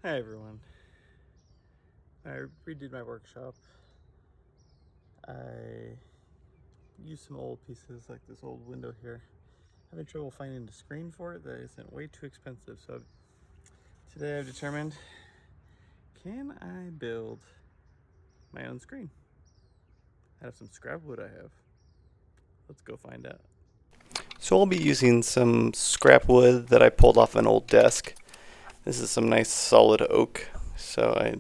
Hi everyone. I redid my workshop. I used some old pieces like this old window here. Having trouble finding a screen for it that isn't way too expensive. So today I've determined, can I build my own screen? I have some scrap wood I have. Let's go find out. So I'll be using some scrap wood that I pulled off an old desk. This is some nice solid oak. So I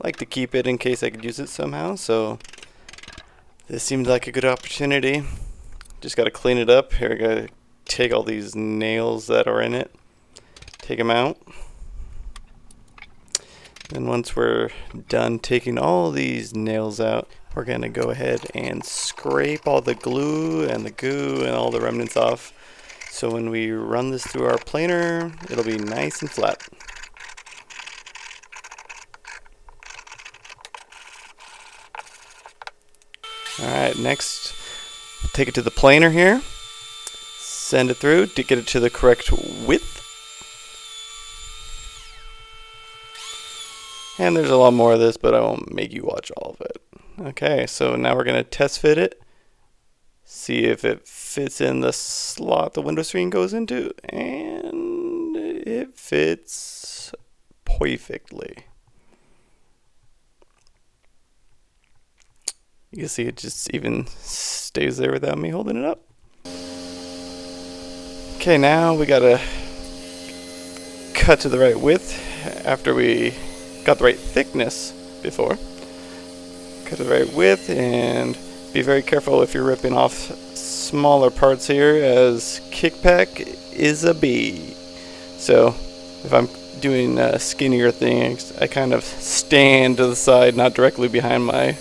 like to keep it in case I could use it somehow. So this seemed like a good opportunity. Just got to clean it up. Here I got to take all these nails that are in it, take them out. And once we're done taking all these nails out, we're going to go ahead and scrape all the glue and the goo and all the remnants off. So when we run this through our planer, it'll be nice and flat. Alright, next, take it to the planer here. Send it through to get it to the correct width. And there's a lot more of this, but I won't make you watch all of it. Okay, so now we're going to test fit it. See if it fits in the slot the window screen goes into. And it fits perfectly. You can see it just even stays there without me holding it up. Okay, now we got to cut to the right width after we got the right thickness before. Cut to the right width and be very careful if you're ripping off smaller parts here, as kickback is a bee. So if I'm doing skinnier things, I kind of stand to the side, not directly behind my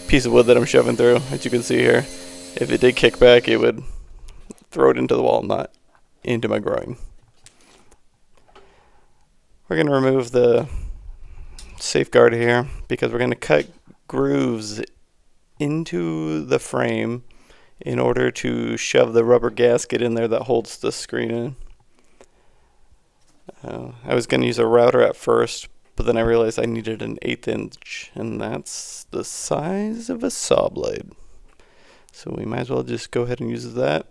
piece of wood that I'm shoving through. As you can see here, if it did kick back, it would throw it into the wall, not into my groin. We're going to remove the safeguard here because we're going to cut grooves into the frame in order to shove the rubber gasket in there that holds the screen in. I was going to use a router at first, but then I realized I needed an 1/8 inch, and that's the size of a saw blade. So we might as well just go ahead and use that.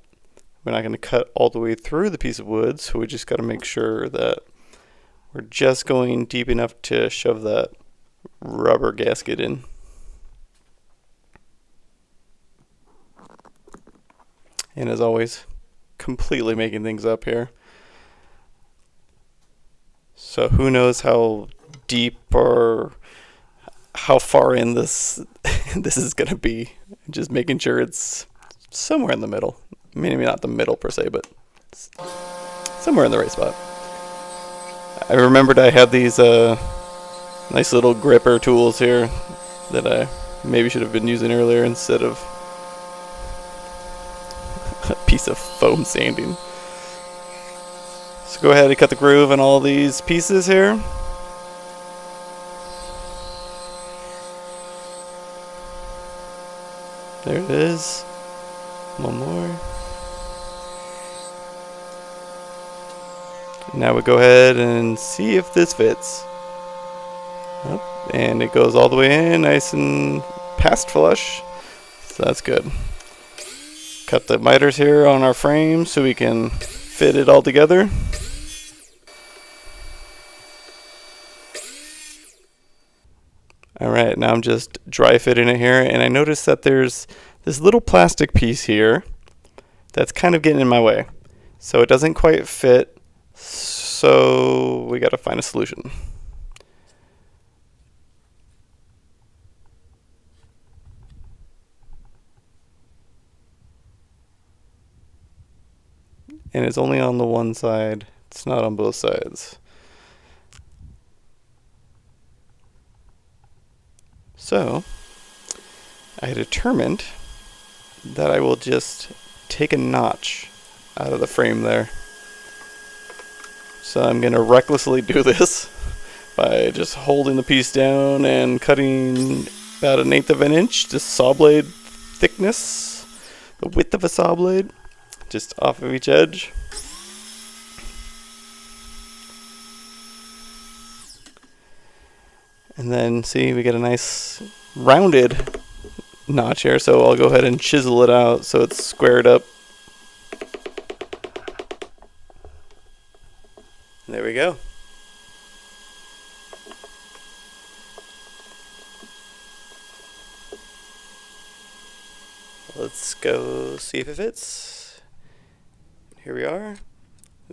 We're not going to cut all the way through the piece of wood, so we just got to make sure that we're just going deep enough to shove that rubber gasket in. And as always, completely making things up here. So who knows how deep or how far in this this is going to be. Just making sure it's somewhere in the middle. Maybe not the middle per se, but somewhere in the right spot. I remembered I had these nice little gripper tools here that I maybe should have been using earlier instead of a piece of foam sanding. So go ahead and cut the groove on all these pieces here. There it is. One more. Now we go ahead and see if this fits. Yep. And it goes all the way in, nice and past flush. So that's good. Cut the miters here on our frame so we can fit it all together. Alright, now I'm just dry fitting it here, and I noticed that there's this little plastic piece here that's kind of getting in my way. So it doesn't quite fit, so we gotta find a solution. And it's only on the one side, it's not on both sides. So I determined that I will just take a notch out of the frame there. So I'm going to recklessly do this by just holding the piece down and cutting about 1/8 of an inch, just saw blade thickness, the width of a saw blade, just off of each edge. And then see, we get a nice rounded notch here, so I'll go ahead and chisel it out so it's squared up. There we go. Let's go see if it fits. Here we are.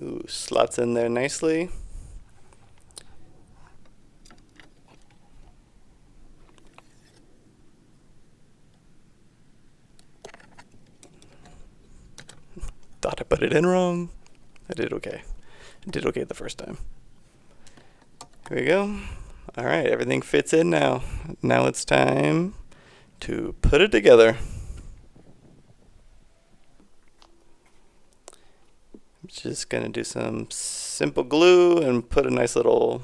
Ooh, slots in there nicely. Thought I put it in wrong. I did okay. I did okay the first time. Here we go. Alright, everything fits in now. Now it's time to put it together. I'm just going to do some simple glue and put a nice little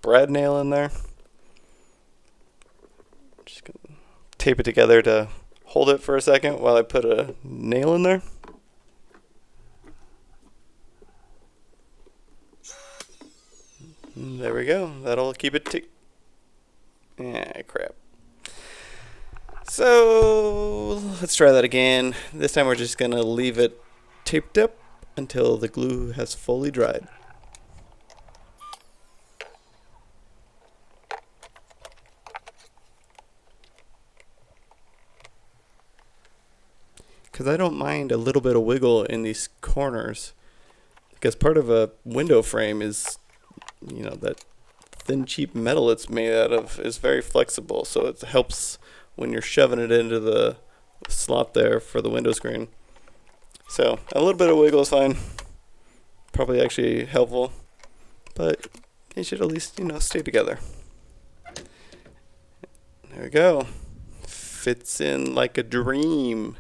brad nail in there. Just going to tape it together to hold it for a second while I put a nail in there. There we go. That'll keep it crap. So let's try that again. This time we're just gonna leave it taped up until the glue has fully dried. Because I don't mind a little bit of wiggle in these corners, because part of a window frame is, you know, that thin cheap metal it's made out of is very flexible, so it helps when you're shoving it into the slot there for the window screen. So a little bit of wiggle is fine, probably actually helpful, but it should at least, you know, stay together. There we go. Fits in like a dream.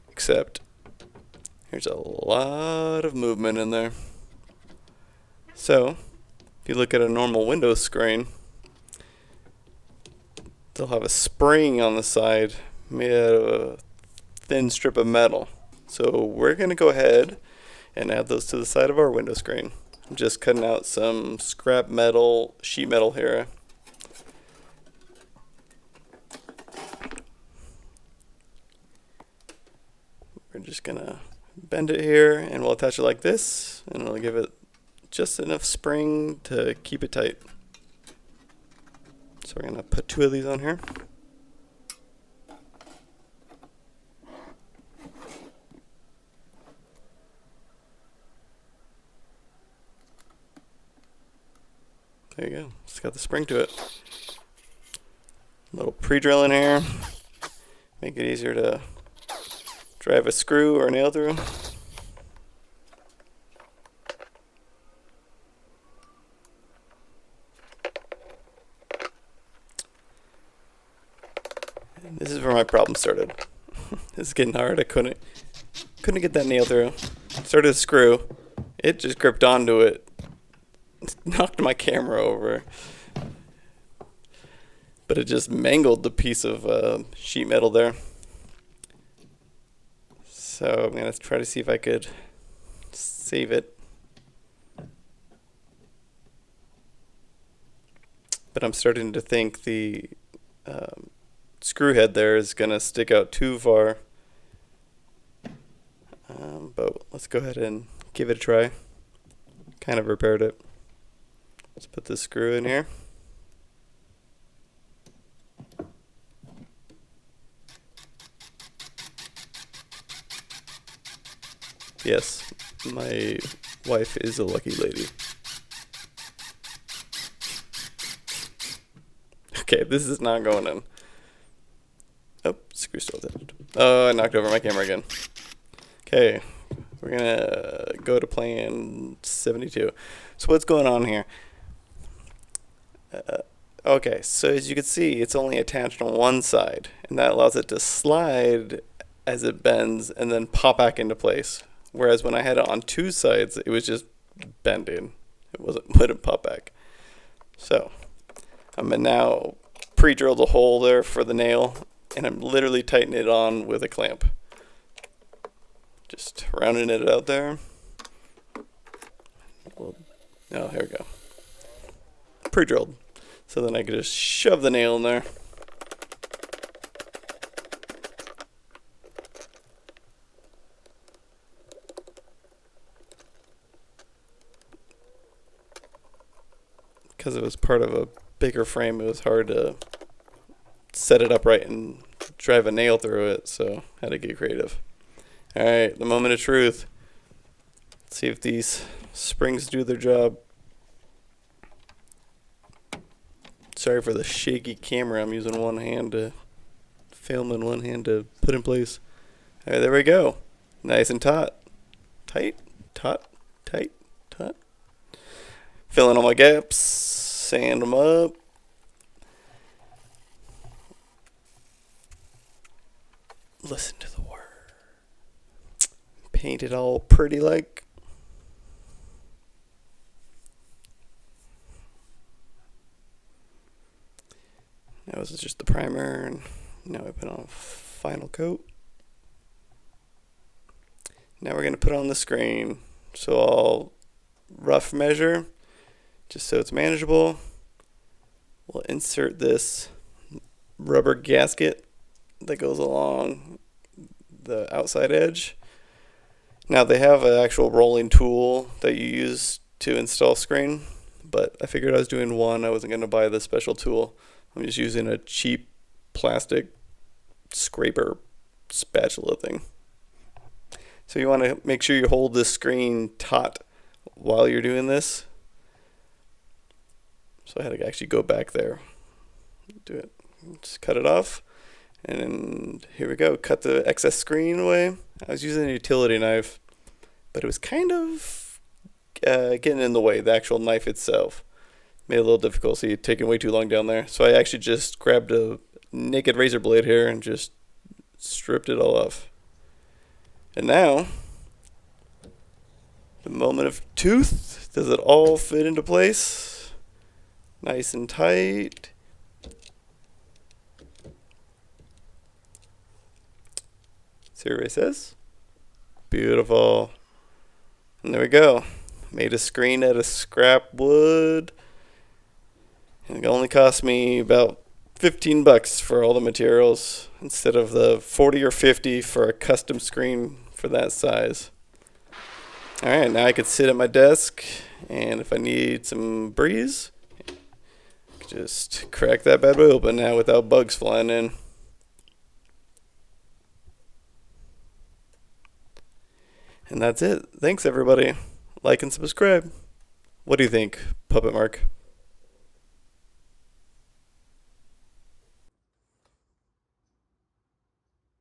Except there's a lot of movement in there. So, if you look at a normal window screen, they'll have a spring on the side made out of a thin strip of metal. So we're going to go ahead and add those to the side of our window screen. I'm just cutting out some scrap metal, sheet metal here. We're just going to bend it here and we'll attach it like this, and it'll give it just enough spring to keep it tight. So we're going to put 2 of these on here. There you go. It's got the spring to it. A little pre-drill in here. Make it easier to drive a screw or nail through. And this is where my problem started. This is getting hard. I couldn't get that nail through. Started to screw. It just gripped onto it. Knocked my camera over. But it just mangled the piece of sheet metal there. So I'm going to try to see if I could save it. But I'm starting to think the screw head there is going to stick out too far. But let's go ahead and give it a try. Kind of repaired it. Let's put this screw in here. Yes, my wife is a lucky lady. Okay, this is not going in. Oh, screw still attached. Oh, I knocked over my camera again. Okay, we're gonna go to plan 72. So what's going on here? Okay, so as you can see, it's only attached on one side, and that allows it to slide as it bends and then pop back into place. Whereas when I had it on 2 sides, it was just bending. It wouldn't pop back. So I'm gonna now pre-drill the hole there for the nail, and I'm literally tightening it on with a clamp. Just rounding it out there. Oh, here we go. pre-drilled. So then I could just shove the nail in there. Because it was part of a bigger frame, it was hard to set it up right and drive a nail through it, so I had to get creative. Alright, the moment of truth. Let's see if these springs do their job. Sorry for the shaky camera. I'm using one hand to film and one hand to put in place. Alright, there we go. Nice and taut. Tight, taut, tight, taut. Fill in all my gaps. Sand them up. Listen to the word. Paint it all pretty like. That was just the primer, and now I put on a final coat. Now we're going to put on the screen. So I'll rough measure, just so it's manageable. We'll insert this rubber gasket that goes along the outside edge. Now they have an actual rolling tool that you use to install screen, but I figured I was doing one. I wasn't going to buy the special tool. I'm just using a cheap plastic scraper spatula thing. So you want to make sure you hold this screen taut while you're doing this. So I had to actually go back there, do it, just cut it off. And here we go, cut the excess screen away. I was using a utility knife, but it was kind of getting in the way, the actual knife itself. Made it a little difficult, so you're taking way too long down there. So I actually just grabbed a naked razor blade here and just stripped it all off. And now, the moment of truth. Does it all fit into place? Nice and tight. See what it says? Beautiful. And there we go. Made a screen out of scrap wood. And it only cost me about $15 for all the materials instead of the 40 or 50 for a custom screen for that size. Alright, now I could sit at my desk, and if I need some breeze, just crack that bad boy open now without bugs flying in. And that's it. Thanks everybody. Like and subscribe. What do you think, Puppet Mark?